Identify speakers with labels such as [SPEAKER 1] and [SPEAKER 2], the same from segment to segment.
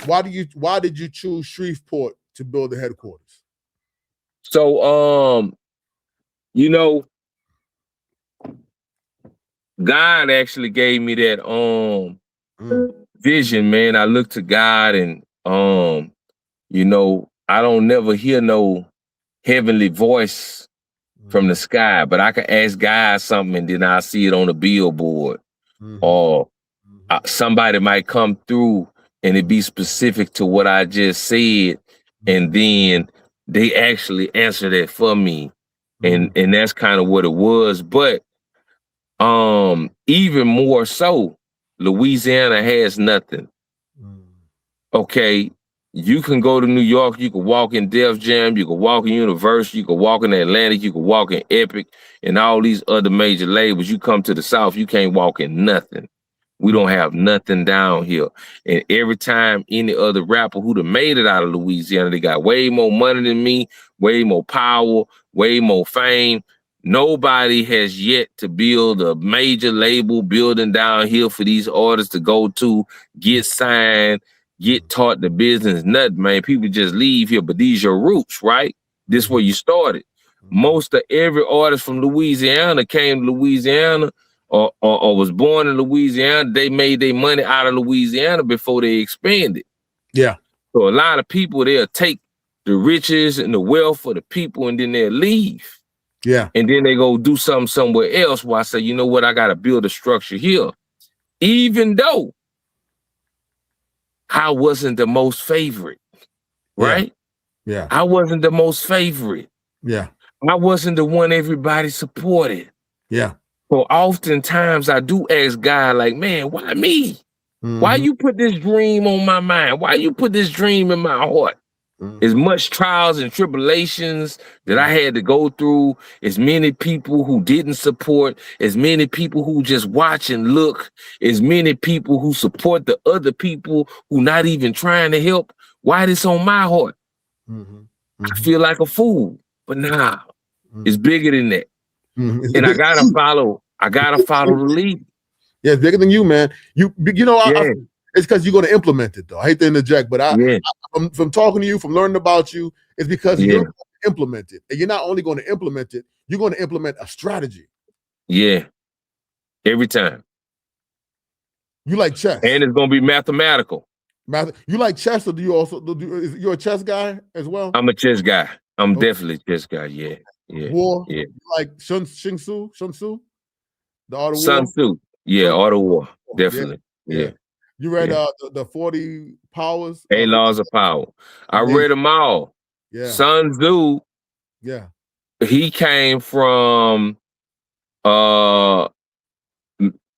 [SPEAKER 1] Why did you choose Shreveport to build the headquarters?
[SPEAKER 2] So, you know, God actually gave me that vision, man. I look to God and I don't never hear no heavenly voice from the sky, but I can ask God something and then I see it on a billboard. Or somebody might come through and it be specific to what I just said, and then they actually answer that for me. And that's kind of what it was. But even more so, Louisiana has nothing. Okay, you can go to New York, you can walk in Def Jam, you can walk in Universal, you can walk in Atlantic, you can walk in Epic, and all these other major labels. You come to the South, you can't walk in nothing. We don't have nothing down here. And every time any other rapper who'd have made it out of Louisiana, they got way more money than me, way more power, way more fame. Nobody has yet to build a major label building down here for these artists to go to, get signed, get taught the business. Nothing, man. People just leave here, but these your roots, right? This where you started. Most of every artist from Louisiana came to Louisiana or was born in Louisiana. They made their money out of Louisiana before they expanded.
[SPEAKER 1] Yeah.
[SPEAKER 2] So a lot of people, they'll take the riches and the wealth of the people and then they'll leave.
[SPEAKER 1] Yeah.
[SPEAKER 2] And then they go do something somewhere else where I say, you know what, I got to build a structure here. Even though I wasn't the most favorite, right?
[SPEAKER 1] Yeah.
[SPEAKER 2] I wasn't the most favorite.
[SPEAKER 1] Yeah.
[SPEAKER 2] I wasn't the one everybody supported.
[SPEAKER 1] Yeah.
[SPEAKER 2] So oftentimes I do ask God, like, man, why me? Why you put this dream on my mind? Why you put this dream in my heart? As much trials and tribulations that I had to go through, as many people who didn't support, as many people who just watch and look, as many people who support the other people who not even trying to help. Why this on my heart? I feel like a fool, but nah, it's bigger than that. And I gotta follow the lead.
[SPEAKER 1] Yeah, it's bigger than you, man. It's because you're going to implement it, though. I hate to interject, but from talking to you, from learning about you, it's because you're going to implement it. And you're not only going to implement it, you're going to implement a strategy.
[SPEAKER 2] Yeah. Every time.
[SPEAKER 1] You like chess.
[SPEAKER 2] And it's going to be mathematical.
[SPEAKER 1] You like chess, or do you also you're a chess guy as well?
[SPEAKER 2] I'm a chess guy. I'm definitely a chess guy. Yeah. Yeah.
[SPEAKER 1] War.
[SPEAKER 2] Yeah.
[SPEAKER 1] You like Sun Tzu? The Art of War?
[SPEAKER 2] Sun Tzu. Yeah, Art of War. Definitely. Yeah.
[SPEAKER 1] You read the 40 Powers?
[SPEAKER 2] 8 Laws of Power. I read them all.
[SPEAKER 1] Yeah.
[SPEAKER 2] Sun Tzu.
[SPEAKER 1] Yeah.
[SPEAKER 2] He came from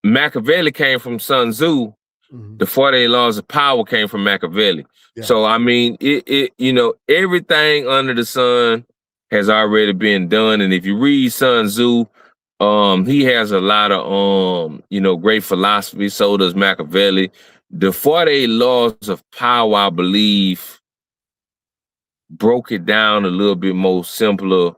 [SPEAKER 2] Machiavelli came from Sun Tzu. The 48 Laws of Power came from Machiavelli. Yeah. So I mean, it everything under the sun has already been done. And if you read Sun Tzu, he has a lot of great philosophy. So does Machiavelli. The 48 Laws of Power, I believe, broke it down a little bit more simpler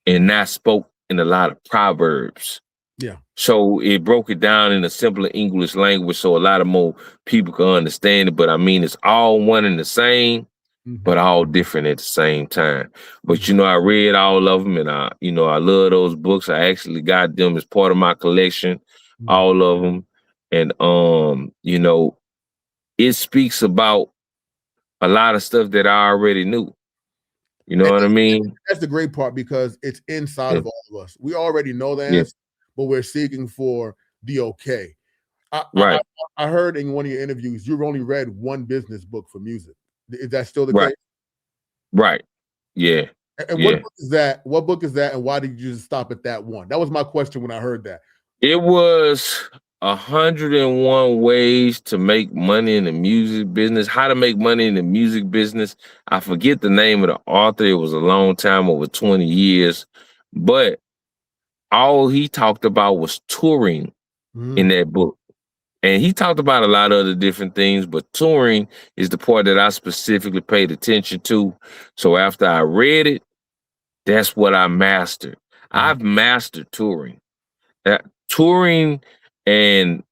[SPEAKER 2] and not spoke in a lot of proverbs.
[SPEAKER 1] Yeah.
[SPEAKER 2] So it broke it down in a simpler English language so a lot of more people can understand it. But I mean, it's all one and the same, but all different at the same time. But, I read all of them and I love those books. I actually got them as part of my collection, all of them. And, it speaks about a lot of stuff that I already knew. You know what I mean?
[SPEAKER 1] That's the great part because it's inside of all of us. We already know the answer, but we're seeking for the okay. I heard in one of your interviews, you've only read one business book for music. Is that still the case?
[SPEAKER 2] Right. Yeah.
[SPEAKER 1] And what book is that? What book is that? And why did you just stop at that one? That was my question when I heard that.
[SPEAKER 2] It was 101 ways to make money in the music business. How to make money in the music business. I forget the name of the author. It was a long time, over 20 years. But all he talked about was touring in that book. And he talked about a lot of other different things, but touring is the part that I specifically paid attention to. So after I read it, that's what I mastered. I've mastered touring. Touring and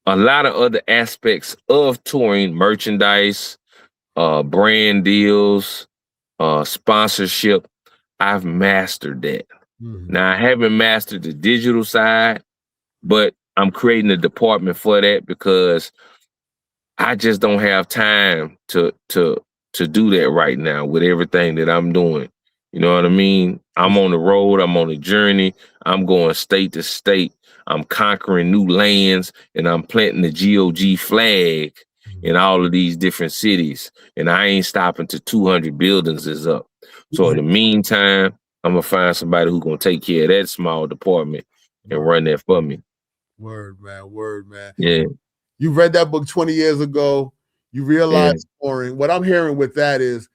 [SPEAKER 2] a lot of other aspects of touring, merchandise, brand deals, sponsorship. I've mastered that.
[SPEAKER 1] Mm-hmm.
[SPEAKER 2] Now I haven't mastered the digital side, but I'm creating a department for that because I just don't have time to do that right now with everything that I'm doing. You know what I mean? I'm on the road, I'm on a journey, I'm going state to state, I'm conquering new lands, and I'm planting the GOG flag in all of these different cities. And I ain't stopping till 200 buildings is up. So in the meantime, I'm gonna find somebody who's gonna take care of that small department and run that for me.
[SPEAKER 1] Word, man. Word, man.
[SPEAKER 2] Yeah.
[SPEAKER 1] You read that book 20 years ago. You realize touring. What I'm hearing with that is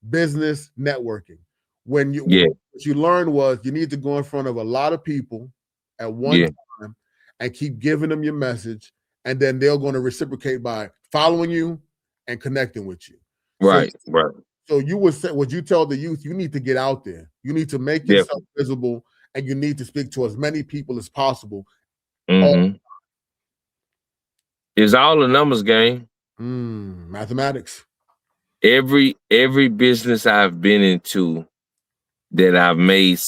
[SPEAKER 1] business networking. What you learned was you need to go in front of a lot of people at one time and keep giving them your message, and then they're going to reciprocate by following you and connecting with you.
[SPEAKER 2] Right.
[SPEAKER 1] So you would say, would you tell the youth, you need to get out there. You need to make yourself visible, and you need to speak to as many people as possible.
[SPEAKER 2] Mm-hmm. It's all a numbers game.
[SPEAKER 1] Mathematics.
[SPEAKER 2] Every business I've been into that I've made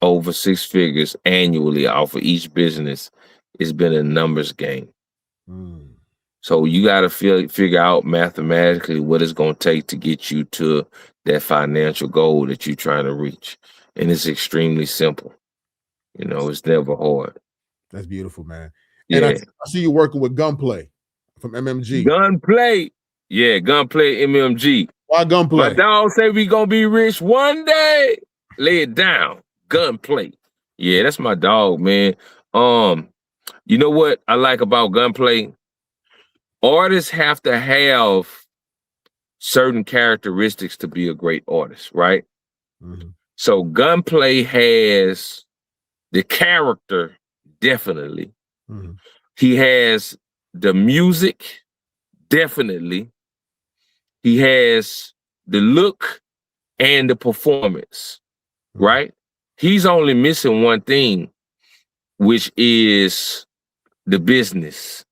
[SPEAKER 2] over six figures annually off of each business, it's been a numbers game. So you got to figure out mathematically what it's going to take to get you to that financial goal that you're trying to reach. And it's extremely simple. You know, it's never hard.
[SPEAKER 1] That's beautiful, man.
[SPEAKER 2] Yeah.
[SPEAKER 1] And I see you working with Gunplay from MMG.
[SPEAKER 2] Gunplay. Yeah, Gunplay MMG.
[SPEAKER 1] Why Gunplay?
[SPEAKER 2] My dog say we gonna be rich one day. Lay it down. Gunplay. Yeah, that's my dog, man. You know what I like about Gunplay? Artists have to have certain characteristics to be a great artist, right? Mm-hmm. So Gunplay has the character, definitely. Mm-hmm. He has the music, definitely. He has the look and the performance, right? He's only missing one thing, which is the business.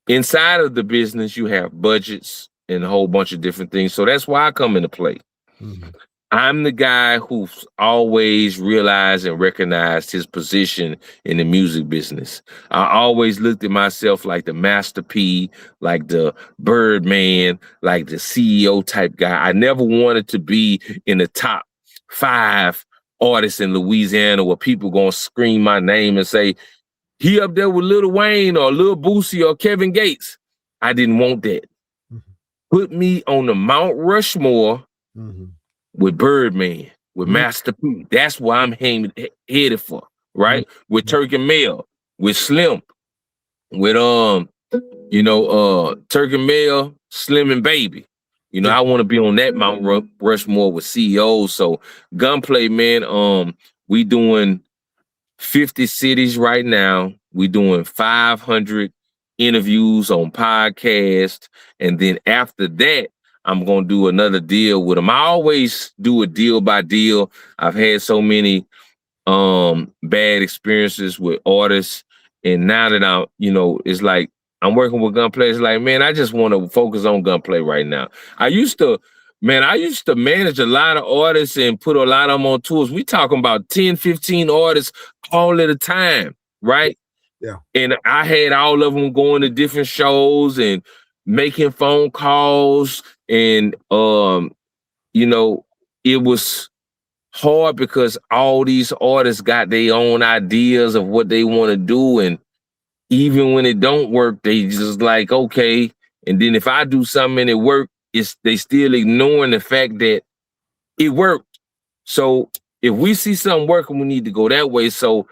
[SPEAKER 2] Inside of the business, you have budgets and a whole bunch of different things. So that's why I come into play. Mm-hmm. I'm the guy who's always realized and recognized his position in the music business. I always looked at myself like the Master P, like the Birdman, like the CEO type guy. I never wanted to be in the top 5 artists in Louisiana where people gonna scream my name and say, he up there with Lil Wayne or Lil Boosie or Kevin Gates. I didn't want that. Mm-hmm. Put me on the Mount Rushmore with Birdman, with Master P. That's why I'm headed for, right? With Turk and Mel, with Slim, with Turk and Mel, Slim and Baby. You know, I want to be on that Mount Rushmore with CEOs. So Gunplay, man, we doing 50 cities right now. We doing 500 interviews on podcast. And then after that, I'm going to do another deal with them. I always do a deal by deal. I've had so many bad experiences with artists. And now that I'm, it's like I'm working with Gunplay. It's like, man, I just want to focus on Gunplay right now. I used to manage a lot of artists and put a lot of them on tours. We talking about 10, 15 artists all at a time, right?
[SPEAKER 1] Yeah.
[SPEAKER 2] And I had all of them going to different shows and making phone calls. And, it was hard because all these artists got their own ideas of what they want to do. And even when it don't work, they just like, okay. And then if I do something and it work, they still ignoring the fact that it worked. So if we see something working, we need to go that way. So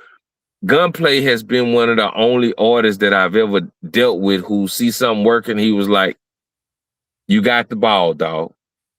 [SPEAKER 2] Gunplay has been one of the only artists that I've ever dealt with who see something working. He was like, you got the ball, dog.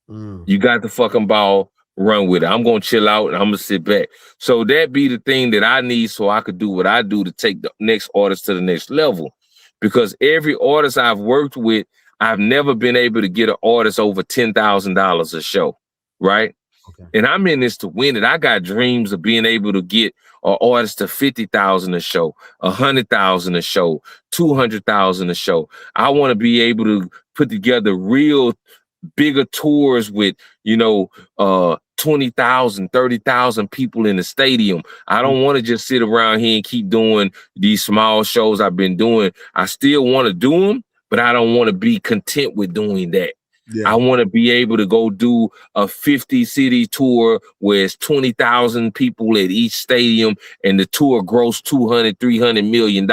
[SPEAKER 2] You got the fucking ball, run with it. I'm going to chill out and I'm going to sit back. So that be the thing that I need so I could do what I do to take the next artist to the next level. Because every artist I've worked with, I've never been able to get an artist over $10,000 a show, right?
[SPEAKER 1] Okay.
[SPEAKER 2] And I'm in this to win it. I got dreams of being able to get an artist to 50,000 a show, 100,000 a show, 200,000 a show. I want to be able to put together real bigger tours with, 20,000, 30,000 people in the stadium. I don't want to just sit around here and keep doing these small shows I've been doing. I still want to do them, but I don't want to be content with doing that.
[SPEAKER 1] Yeah.
[SPEAKER 2] I want to be able to go do a 50 city tour where it's 20,000 people at each stadium and the tour gross $200, $300 million.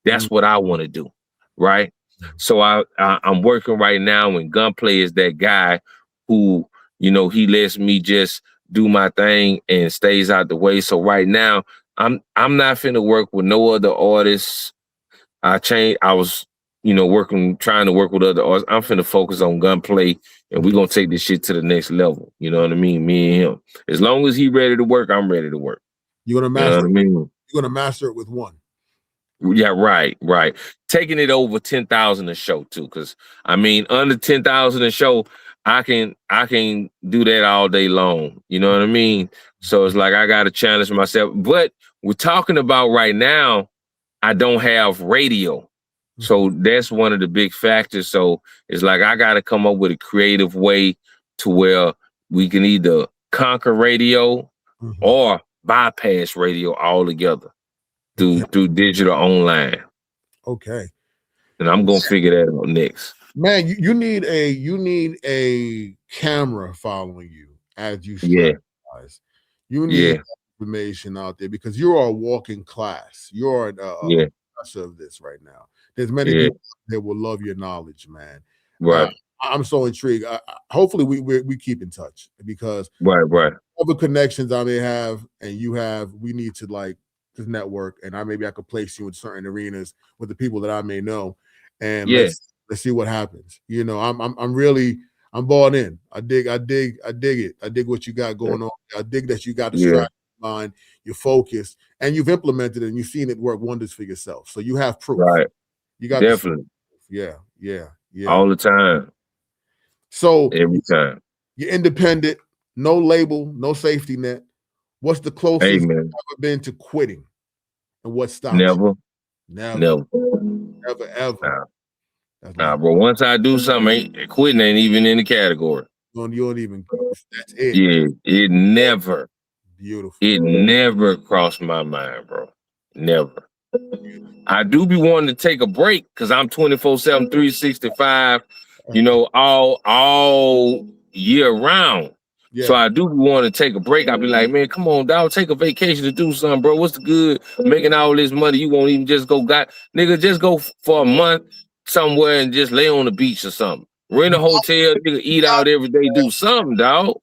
[SPEAKER 2] That's what I want to do. Right. So I'm working right now, and Gunplay is that guy who, he lets me just do my thing and stays out the way. So right now I'm not finna work with no other artists. I was, trying to work with other artists. I'm finna focus on Gunplay, and we're gonna take this shit to the next level. You know what I mean? Me and him. As long as he ready to work, I'm ready to work.
[SPEAKER 1] You're gonna master. You know what I mean? You're gonna master it with one.
[SPEAKER 2] Yeah, right. Taking it over 10,000 a show too, because under 10,000 a show, I can do that all day long. You know what I mean? So it's like I got to challenge myself. But we're talking about right now, I don't have radio, so that's one of the big factors. So it's like I got to come up with a creative way to where we can either conquer radio or bypass radio altogether. Through digital online.
[SPEAKER 1] Okay.
[SPEAKER 2] And I'm gonna figure that out next.
[SPEAKER 1] Man, you need a camera following you as you strategize. You need information out there because you are a walking class. You're a professor of this right now. There's many people that will love your knowledge, man.
[SPEAKER 2] Right.
[SPEAKER 1] I'm so intrigued. Hopefully we keep in touch because
[SPEAKER 2] right.
[SPEAKER 1] Other connections I may have and you have, we need to like this network, and I could place you in certain arenas with the people that I may know, and let's see what happens. I'm bought in. I dig it. I dig what you got going on. I dig that you got the strategy in mind, you're focused, and you've implemented it, and you've seen it work wonders for yourself. So you have proof.
[SPEAKER 2] Right.
[SPEAKER 1] You got
[SPEAKER 2] definitely.
[SPEAKER 1] Yeah.
[SPEAKER 2] All the time.
[SPEAKER 1] So
[SPEAKER 2] every time.
[SPEAKER 1] You're independent, no label, no safety net. What's the closest you've ever been to quitting? And what stops you? Never, ever.
[SPEAKER 2] Nah, bro. Once I do something, quitting ain't even in the category.
[SPEAKER 1] You don't even. That's it.
[SPEAKER 2] Yeah, it never.
[SPEAKER 1] Beautiful.
[SPEAKER 2] It never crossed my mind, bro. Never. I do be wanting to take a break because I'm 24/7, 365. All year round. Yeah. So I do want to take a break. I'll be like, man, come on, dog, take a vacation to do something, bro. What's the good making all this money? You won't even just go, just go for a month somewhere and just lay on the beach or something. Rent a hotel, nigga, eat out every day, do something, dog.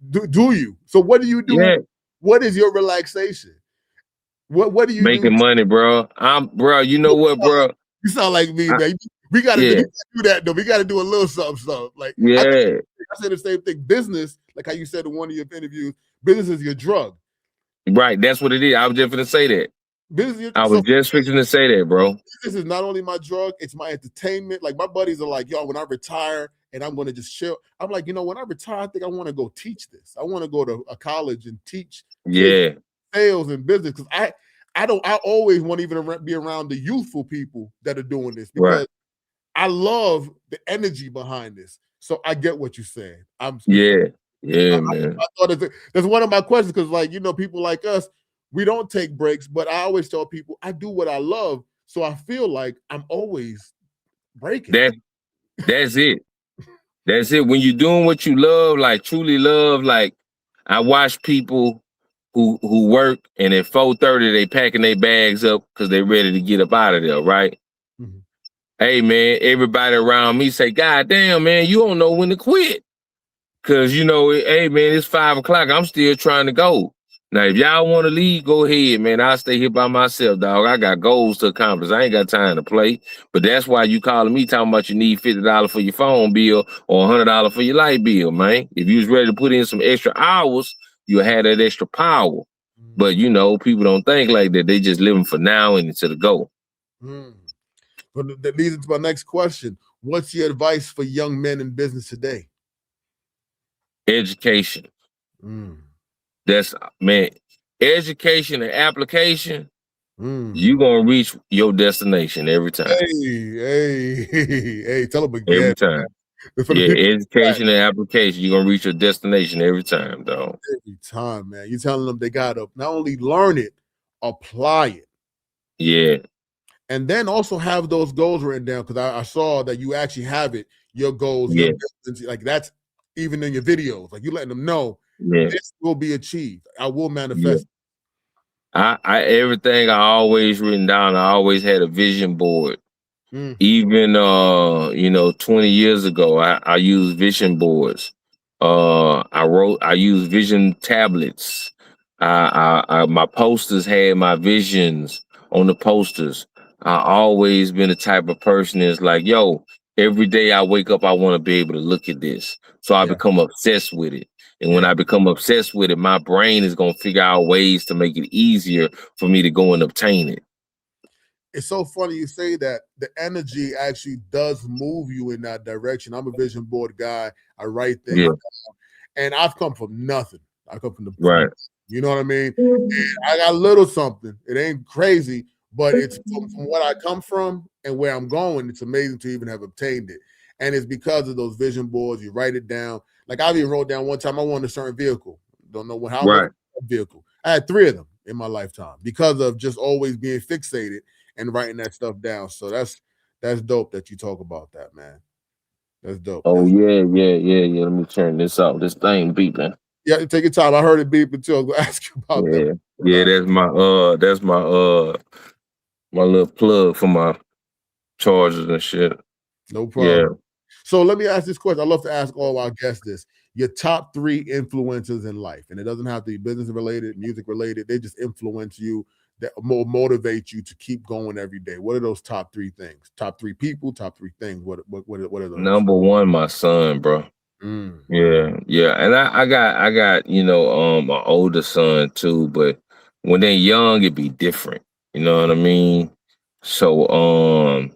[SPEAKER 1] Do you? So what do you do? Yeah. What is your relaxation? What do you
[SPEAKER 2] making money, bro? Bro, you know what, bro?
[SPEAKER 1] You sound like me, man. We gotta do that though. We gotta do a little something. Like I said the same thing. Business, like how you said in one of your interviews, business is your drug.
[SPEAKER 2] Right, that's what it is. I was just gonna say that. I was just fixing to say that, bro.
[SPEAKER 1] This is not only my drug, it's my entertainment. Like my buddies are like, yo, when I retire and I'm gonna just chill. I'm like, when I retire, I think I want to go teach this. I want to go to a college and teach sales and business because I always want to even be around the youthful people that are doing this because I love the energy behind this. So I get what you're saying.
[SPEAKER 2] Man.
[SPEAKER 1] I thought that's one of my questions because, people like us, we don't take breaks, but I always tell people I do what I love. So I feel like I'm always breaking.
[SPEAKER 2] That's it. That's it. When you're doing what you love, like truly love, like I watch people who work and at 4:30 they packing their bags up because they ready to get up out of there, right? Mm-hmm. Hey man, everybody around me say, God damn, man, you don't know when to quit. Cause hey man, it's 5 o'clock. I'm still trying to go. Now, if y'all want to leave, go ahead, man. I'll stay here by myself, dog. I got goals to accomplish. I ain't got time to play. But that's why you calling me talking about you need $50 for your phone bill or $100 for your light bill, man. If you was ready to put in some extra hours, you'll have that extra power. But, people don't think like that. They just living for now and to the go.
[SPEAKER 1] But that leads into my next question. What's your advice for young men in business today?
[SPEAKER 2] Education. That's, man, education and application, you're going to reach your destination every time.
[SPEAKER 1] Hey, tell them again.
[SPEAKER 2] Every time. Education and application, you're going to reach your destination every time, dog.
[SPEAKER 1] Every time, man. You're telling them they got to not only learn it, apply it.
[SPEAKER 2] Yeah.
[SPEAKER 1] And then also have those goals written down, because I saw that you actually have it, your goals, your business, like that's even in your videos. Like you letting them know this will be achieved. I will manifest.
[SPEAKER 2] I everything I always written down, I always had a vision board. Even 20 years ago, I used vision boards. I used vision tablets. My posters had my visions on the posters. I always been the type of person that's like, yo, every day I wake up, I want to be able to look at this. So I become obsessed with it. And when I become obsessed with it, my brain is going to figure out ways to make it easier for me to go and obtain it.
[SPEAKER 1] It's so funny you say that. The energy actually does move you in that direction. I'm a vision board guy. I write things down. And I've come from nothing. I come from the
[SPEAKER 2] right.
[SPEAKER 1] You know what I mean? And I got a little something. It ain't crazy, but it's from what I come from and where I'm going. It's amazing to even have obtained it. And it's because of those vision boards. You write it down. Like I even wrote down one time I wanted a certain vehicle. Don't know how much vehicle. I had 3 of them in my lifetime because of just always being fixated and writing that stuff down. So that's dope that you talk about that, man. That's dope.
[SPEAKER 2] Oh, yeah. Let me turn this off. This thing beeping.
[SPEAKER 1] Yeah, take your time. I heard it beeping too. I was gonna ask you about that.
[SPEAKER 2] Yeah, that's my my little plug for my chargers and shit.
[SPEAKER 1] No problem. Yeah. So let me ask this question. I love to ask all our guests this. Your top 3 influences in life, and it doesn't have to be business related, music related. They just influence you, that more motivate you to keep going every day. What are those top 3 things? Top 3 people, top 3 things. What are those?
[SPEAKER 2] Number 1, my son, bro. Yeah. And I got, an older son too, but when they're young, it'd be different. You know what I mean? So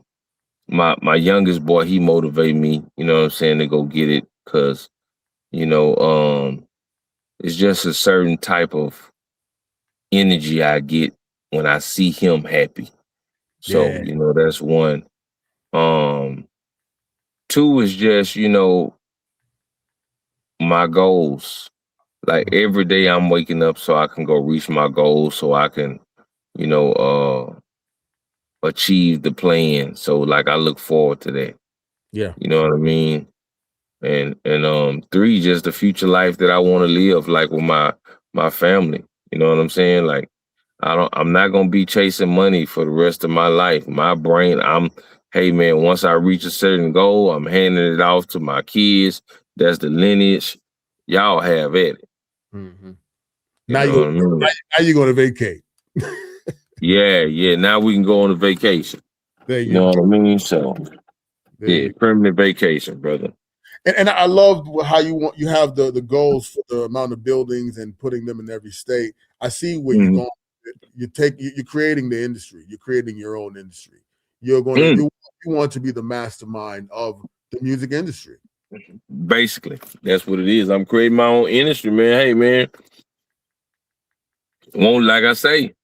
[SPEAKER 2] my youngest boy, he motivated me, you know what I'm saying, to go get it, because, it's just a certain type of energy I get when I see him happy. So, that's 1. 2 is just, my goals. Like every day I'm waking up so I can go reach my goals, so I can, achieve the plan. So like I look forward to that.
[SPEAKER 1] Yeah.
[SPEAKER 2] You know what I mean? And 3, just the future life that I want to live, like with my family. You know what I'm saying? Like I'm not gonna be chasing money for the rest of my life. My brain, hey man, once I reach a certain goal, I'm handing it off to my kids. That's the lineage. Y'all have at it.
[SPEAKER 1] Now you're going to vacate.
[SPEAKER 2] Yeah. Now we can go on a vacation.
[SPEAKER 1] There
[SPEAKER 2] you know what I mean? So permanent vacation, brother.
[SPEAKER 1] And I love how you have the goals for the amount of buildings and putting them in every state. I see where you're going. You're creating the industry. You're creating your own industry. You're going to you want to be the mastermind of the music industry.
[SPEAKER 2] Basically, that's what it is. I'm creating my own industry, man. Hey, man. Won't, like I say,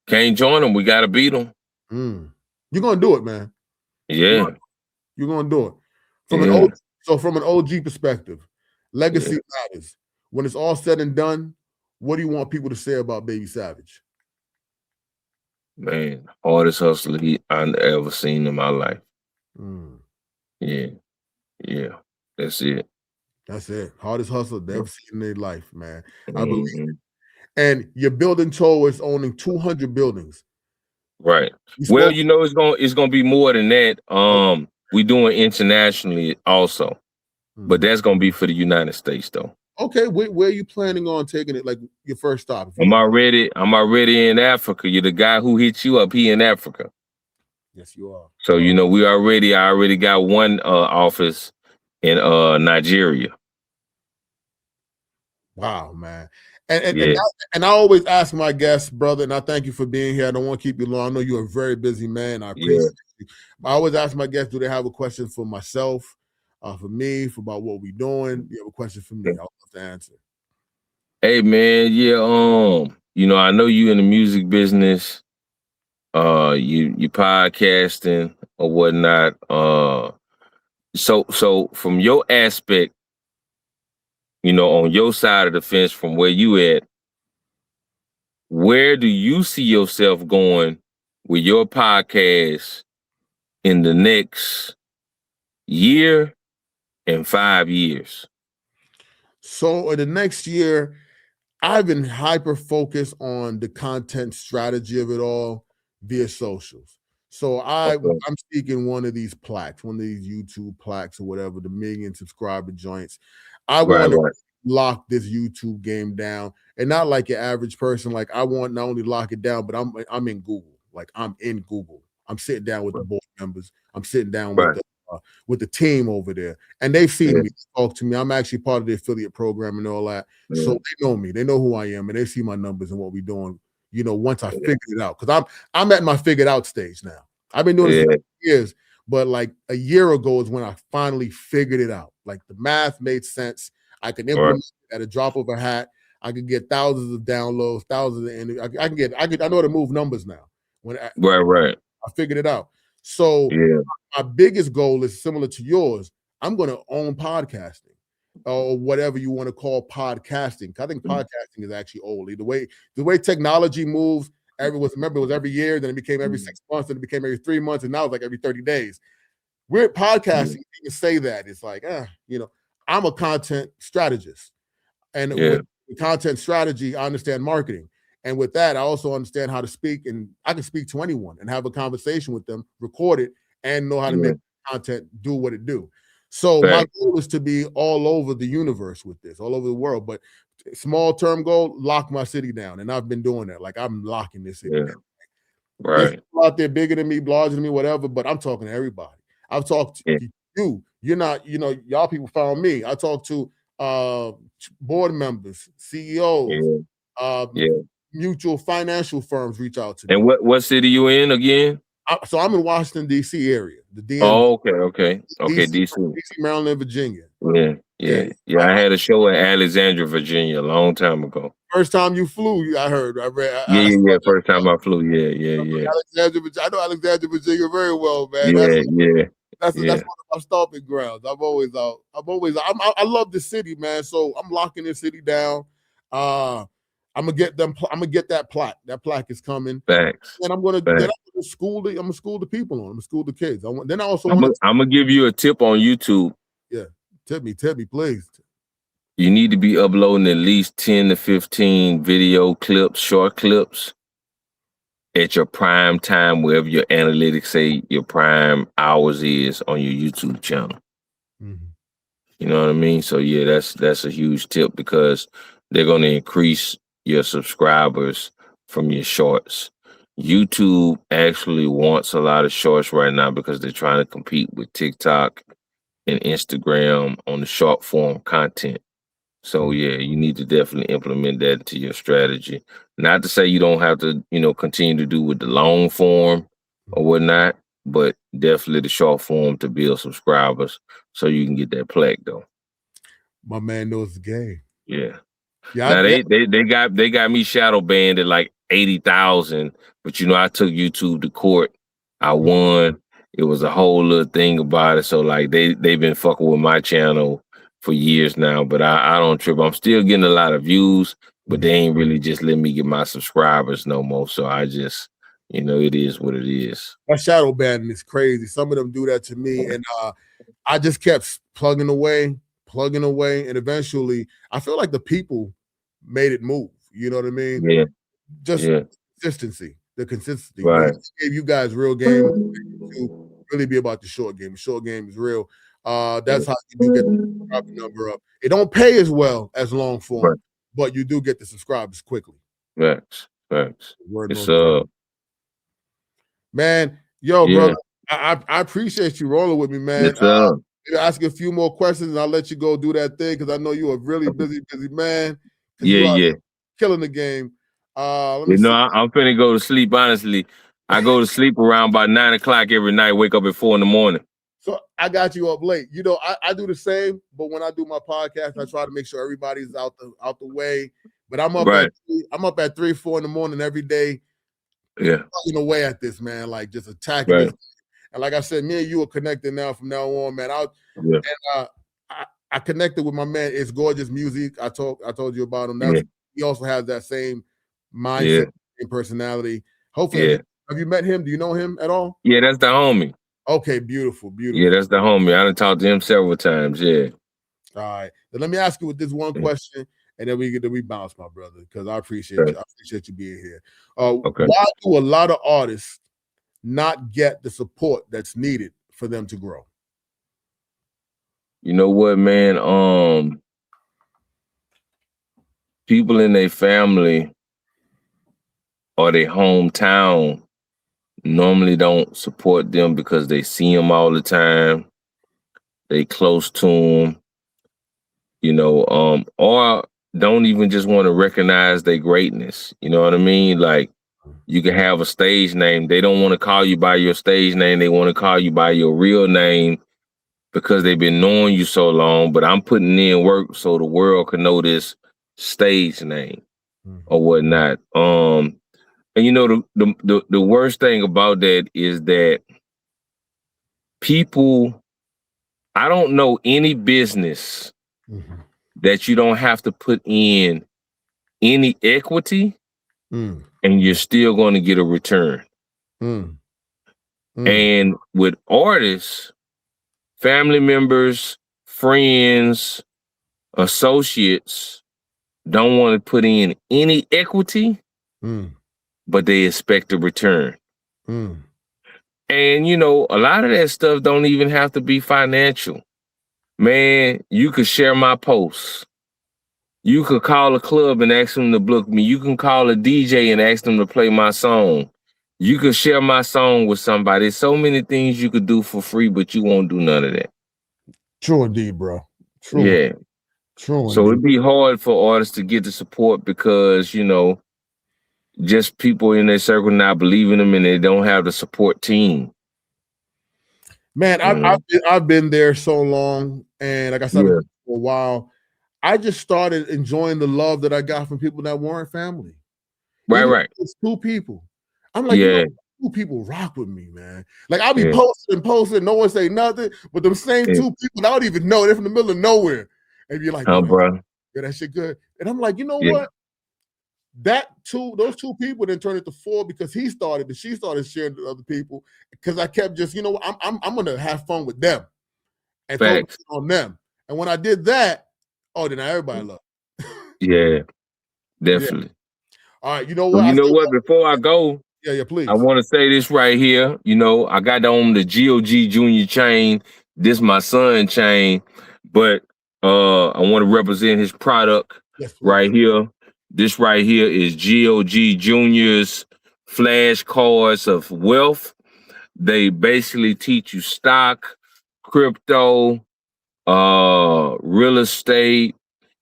[SPEAKER 2] can't join them. We got to beat them.
[SPEAKER 1] You're going to do it, man.
[SPEAKER 2] Yeah.
[SPEAKER 1] You're going to do it. From an OG perspective, legacy matters. When it's all said and done, what do you want people to say about Baby Savage?
[SPEAKER 2] Man, hardest hustler I've ever seen in my life. Yeah. That's it.
[SPEAKER 1] That's it. Hardest hustler they've ever seen in their life, man. I believe it. And you're building towards owning 200 buildings.
[SPEAKER 2] Right. Well, it's gonna be more than that. We're doing internationally also, but that's gonna be for the United States though.
[SPEAKER 1] Okay, where are you planning on taking it? Like your first stop?
[SPEAKER 2] I'm already in Africa. You're the guy who hit you up. He in Africa.
[SPEAKER 1] Yes, you are.
[SPEAKER 2] So I already got 1 office in Nigeria.
[SPEAKER 1] Wow, man. And I always ask my guests, brother, and I thank you for being here. I don't want to keep you long. I know you're a very busy man. I appreciate you. I always ask my guests, do they have a question for myself, for me, for about what we're doing? You have a question for me? I'll have to answer.
[SPEAKER 2] Hey man, yeah, you know, I know you in the music business, you podcasting or whatnot. So from your aspect, you know, on your side of the fence from where you at, where do you see yourself going with your podcast in the next year and 5 years?
[SPEAKER 1] So in the next year, I've been hyper focused on the content strategy of it all via socials. So I'm seeking one of these plaques, one of these YouTube plaques or whatever, the 1 million subscriber joints. I want to lock this YouTube game down, and not like your average person. Like I want not only lock it down, but I'm in Google. Like I'm in Google. I'm sitting down with the board members. I'm sitting down with the team over there, and they've seen me talk to me. I'm actually part of the affiliate program and all that, so they know me. They know who I am, and they see my numbers and what we're doing. You know, once I figured it out, because I'm at my figured out stage now. I've been doing this for years, but like a year ago is when I finally figured it out. Like the math made sense. I can implement it at a drop of a hat. I could get thousands of downloads, thousands of I know how to move numbers now. I figured it out. So my biggest goal is similar to yours. I'm going to own podcasting or whatever you want to call podcasting. I think podcasting is actually old. The way technology moves, it was every year, then it became every 6 months, then it became every 3 months, and now it's like every 30 days. We're podcasting. You can say that. It's like, you know, I'm a content strategist. And with content strategy, I understand marketing. And with that, I also understand how to speak, and I can speak to anyone and have a conversation with them, record it, and know how to make content do what it do. So my goal is to be all over the universe with this, all over the world. But small term goal, lock my city down. And I've been doing that. Like I'm locking this city down. There's people out there bigger than me, larger than me, whatever, but I'm talking to everybody. I've talked to you. You're not, you know, y'all people found me. I talked to board members, CEOs, mutual financial firms reach out to me.
[SPEAKER 2] And what city you in again?
[SPEAKER 1] So I'm in Washington, D.C. area, the DMV.
[SPEAKER 2] Oh, okay, DC,
[SPEAKER 1] Maryland, Virginia.
[SPEAKER 2] Yeah. I had a show in Alexandria, Virginia, a long time ago.
[SPEAKER 1] First time you flew, I heard.
[SPEAKER 2] First time I flew. Yeah.
[SPEAKER 1] Alexandria, I know Alexandria, Virginia very well, man. That's one of my stomping grounds. I love the city, man. So I'm locking this city down. I'm gonna get that plaque. That plaque is coming.
[SPEAKER 2] Thanks.
[SPEAKER 1] And I'm gonna school the people on. I'm gonna school the kids. I'm
[SPEAKER 2] gonna give you a tip on YouTube.
[SPEAKER 1] Yeah, tip me, please.
[SPEAKER 2] You need to be uploading at least 10 to 15 video clips, short clips, at your prime time, wherever your analytics say your prime hours is on your YouTube channel. You know what I mean? So yeah, that's a huge tip, because they're going to increase your subscribers from your shorts. YouTube actually wants a lot of shorts right now because they're trying to compete with TikTok and Instagram on the short form content. So yeah, you need to definitely implement that into your strategy. Not to say you don't have to, you know, continue to do with the long form or whatnot, but definitely the short form to build subscribers so you can get that plaque though.
[SPEAKER 1] My man knows the game.
[SPEAKER 2] Yeah. Now they got me shadow banned at like 80,000, but you know, I took YouTube to court. I won. It was a whole little thing about it. So like they've been fucking with my channel for years now, but I don't trip. I'm still getting a lot of views, but they ain't really just letting me get my subscribers no more. So I just, you know, it is what it is.
[SPEAKER 1] That shadow banning is crazy. Some of them do that to me, and I just kept plugging away, and eventually I feel like the people made it move. You know what I mean?
[SPEAKER 2] Yeah.
[SPEAKER 1] Consistency. The consistency.
[SPEAKER 2] Right.
[SPEAKER 1] Gave you guys real game to really be about the short game. The short game is real. That's how you do get the subscriber number up. It don't pay as well as long form, but you do get the subscribers quickly.
[SPEAKER 2] Facts. It's
[SPEAKER 1] man, brother, I appreciate you rolling with me, man. Ask a few more questions and I'll let you go do that thing, because I know you're a really busy man.
[SPEAKER 2] Yeah.
[SPEAKER 1] Killing the game.
[SPEAKER 2] I'm finna go to sleep, honestly. I go to sleep around by 9 o'clock every night, wake up at 4 in the morning.
[SPEAKER 1] So I got you up late. You know, I do the same, but when I do my podcast, I try to make sure everybody's out the way. But I'm up at 3, 4 in the morning every day.
[SPEAKER 2] Yeah.
[SPEAKER 1] Plugging away at this, man, like just attacking this. And like I said, me and you are connected now from now on, man. I connected with my man. It's Gorgeous Music. I told you about him. He also has that same mindset and personality. Hopefully, have you met him? Do you know him at all?
[SPEAKER 2] Yeah, that's the homie.
[SPEAKER 1] Okay, beautiful.
[SPEAKER 2] Yeah, that's the homie. I done talked to him several times. Yeah.
[SPEAKER 1] All right. Then let me ask you with this one question, and then we bounce, my brother, because I appreciate you. I appreciate you being here. Why do a lot of artists not get the support that's needed for them to grow?
[SPEAKER 2] You know what, man? People in their family or their hometown normally don't support them because they see them all the time. They close to them, you know, or don't even just want to recognize their greatness. You know what I mean? Like, you can have a stage name. They don't want to call you by your stage name. They want to call you by your real name because they've been knowing you so long. But I'm putting in work so the world can know this stage name or whatnot. And you know, the worst thing about that is that people, I don't know any business that you don't have to put in any equity and you're still going to get a return. And with artists, family members, friends, associates don't want to put in any equity, but they expect a return. And, you know, a lot of that stuff don't even have to be financial. Man, you could share my posts. You could call a club and ask them to book me. You can call a DJ and ask them to play my song. You could share my song with somebody. There's so many things you could do for free, but you won't do none of that.
[SPEAKER 1] True indeed, bro. True.
[SPEAKER 2] Yeah.
[SPEAKER 1] True.
[SPEAKER 2] So it'd be hard for artists to get the support because, you know, just people in their circle not believing them and they don't have the support team.
[SPEAKER 1] Man, I've been there so long, and like I said, for a while, I just started enjoying the love that I got from people that weren't family.
[SPEAKER 2] Right.
[SPEAKER 1] It's 2 people. I'm like, you know, 2 people rock with me, man. Like I'll be posting, no one say nothing, but them same 2 people, I don't even know, they're from the middle of nowhere. And you're like, bro, yeah, that shit good. And I'm like, you know what? Those 2 people then turned into 4 because she started sharing with other people because I kept just, you know, I'm gonna have fun with them and focus on them. And when I did that, then everybody loved.
[SPEAKER 2] Yeah, definitely.
[SPEAKER 1] Yeah. All right, you know what?
[SPEAKER 2] You know what? Before I go,
[SPEAKER 1] please.
[SPEAKER 2] I want to say this right here. You know, I got on the GOG Junior chain. This my son chain, but I want to represent his product right here. This right here is GOG Junior's flashcards of wealth. They basically teach you stock, crypto, real estate,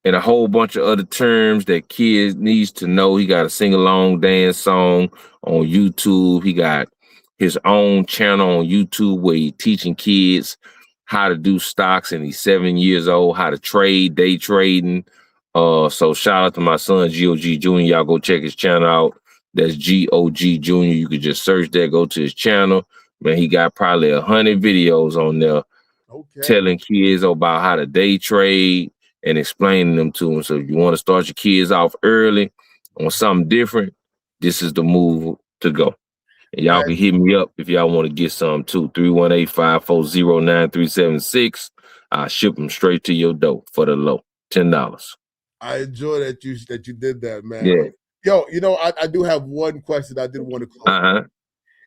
[SPEAKER 2] and a whole bunch of other terms that kids needs to know. He got a sing-along dance song on YouTube. He got his own channel on YouTube where he's teaching kids how to do stocks, and he's 7 years old, how to trade, day trading. So shout out to my son, GOG Junior. Y'all go check his channel out. That's GOG Junior. You could just search that, go to his channel. Man, he got probably 100 videos on there telling kids about how to day trade and explaining them to them. So if you want to start your kids off early on something different, this is the move to go. And y'all can hit me up if y'all want to get some too. 318-540-9376. I'll ship them straight to your door for the low, $10.
[SPEAKER 1] I enjoy that you did that, man.
[SPEAKER 2] Yeah.
[SPEAKER 1] Yo, you know, I do have one question I did want to call.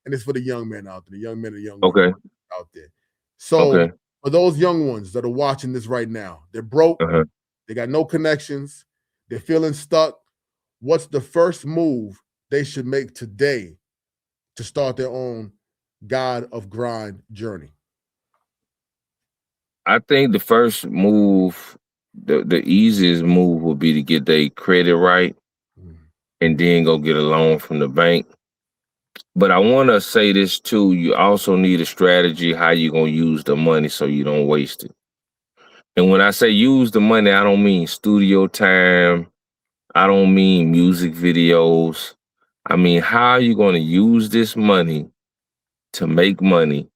[SPEAKER 1] And it's for the young men out there, the young men and young women out there. So for those young ones that are watching this right now, they're broke, they got no connections, they're feeling stuck. What's the first move they should make today to start their own God of Grind journey?
[SPEAKER 2] I think the first move, the easiest move would be to get their credit right and then go get a loan from the bank. But I want to say this too. You also need a strategy how you're going to use the money so you don't waste it. And when I say use the money, I don't mean studio time. I don't mean music videos. I mean, how are you going to use this money to make money,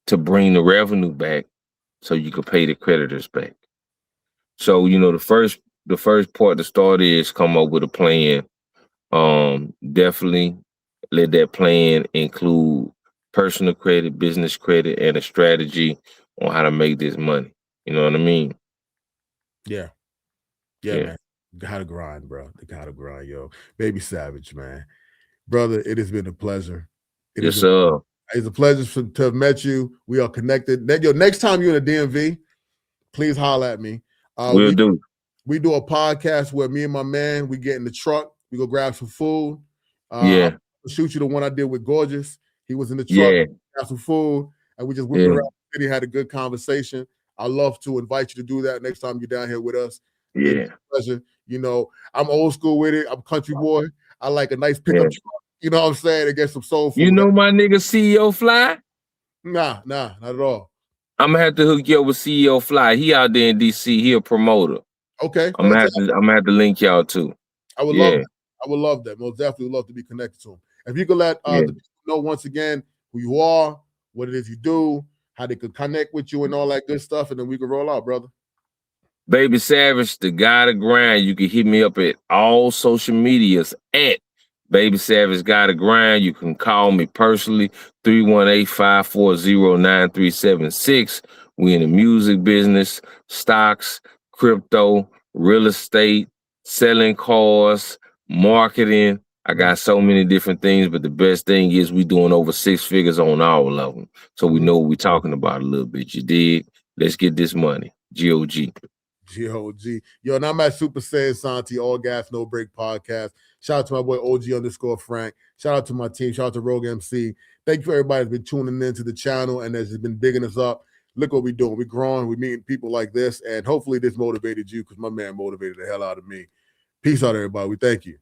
[SPEAKER 2] to bring the revenue back so you can pay the creditors back? So, the first part to start is come up with a plan. Definitely let that plan include personal credit, business credit, and a strategy on how to make this money. You know what I mean?
[SPEAKER 1] Yeah, man. Gotta grind, bro. They gotta grind, yo. Baby Savage, man. Brother, it has been a pleasure.
[SPEAKER 2] Yes, sir.
[SPEAKER 1] It's a pleasure to have met you. We are connected. Next time you're in the DMV, please holler at me.
[SPEAKER 2] We'll do.
[SPEAKER 1] We do a podcast where me and my man, we get in the truck, we go grab some food.
[SPEAKER 2] I'll
[SPEAKER 1] shoot you the one I did with Gorgeous. He was in the truck, got some food, and we just whipped around the city, had a good conversation. I'd love to invite you to do that next time you're down here with us. It's a pleasure. I'm old school with it. I'm country boy. I like a nice pickup truck. You know what I'm saying? To get some soul food.
[SPEAKER 2] You know my nigga CEO Fly?
[SPEAKER 1] Nah, not at all.
[SPEAKER 2] I'm gonna have to hook you up with CEO Fly. He out there in DC. He a promoter.
[SPEAKER 1] Okay.
[SPEAKER 2] I'm gonna have to link y'all too.
[SPEAKER 1] I would love that. I would love that. Most definitely would love to be connected to him. If you could let the people know once again who you are, what it is you do, how they could connect with you and all that good stuff, and then we can roll out, brother.
[SPEAKER 2] Baby Savage, the guy to grind. You can hit me up at all social medias at Baby Savage Gotta Grind. You can call me personally, 318-540-9376. We in the music business, stocks, crypto, real estate, selling cars, marketing. I got so many different things, but the best thing is we doing over 6 figures on all of them. So we know what we're talking about a little bit. You dig? Let's get this money. GOG.
[SPEAKER 1] GOG. Yo, and I'm at Super Saiyan Santi, All Gas, No Break podcast. Shout out to my boy OG_Frank. Shout out to my team. Shout out to Rogue MC. Thank you for everybody that's been tuning in to the channel and has been bigging us up. Look what we're doing. We're growing. We're meeting people like this. And hopefully this motivated you because my man motivated the hell out of me. Peace out, everybody. We thank you.